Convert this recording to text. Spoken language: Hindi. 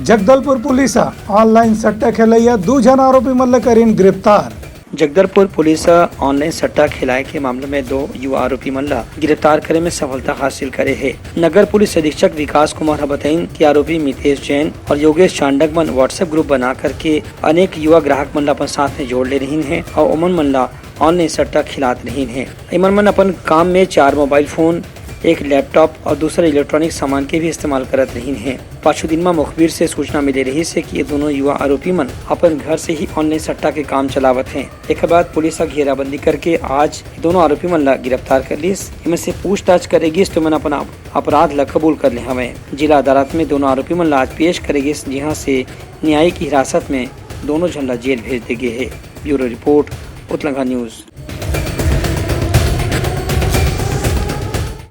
जगदलपुर पुलिस ऑनलाइन सट्टा खेलैया 2 जन आरोपी मन ला करीन गिरफ्तार। जगदलपुर पुलिस ऑनलाइन सट्टा खिलाए के मामले में 2 युवा आरोपी मन ला गिरफ्तार करे में सफलता हासिल करे है। नगर पुलिस अधीक्षक विकास कुमार बताइन कि आरोपी मितेश जैन और योगेश चांडक मन व्हाट्सएप ग्रुप बना करके अनेक युवा ग्राहक मन ला अपन साथ में जोड़ ले रही है और उमन मन ला ऑनलाइन सट्टा खिलात रही है। इमन मन अपन काम में 4 मोबाइल फोन, 1 लैपटॉप और दूसरे इलेक्ट्रॉनिक सामान के भी इस्तेमाल करत रही हैं। पाँचों दिन में मुखबिर से सूचना मिले रही से कि ये दोनों युवा आरोपी मन अपन घर से ही ऑनलाइन सट्टा के काम चलावत हैं। एक बाद पुलिस घेराबंदी करके आज दोनों आरोपी मन ला गिरफ्तार कर लिस। इनमें से पूछताछ करेगी तो मन अपना अपराध ला कबूल कर ले हमें। जिला अदालत में दोनों आरोपी मन ला आज पेश करेगी, जहाँ से न्यायिक हिरासत में दोनों जन ला जेल भेज देंगे है। ब्यूरो रिपोर्ट, उत्तलंगा न्यूज।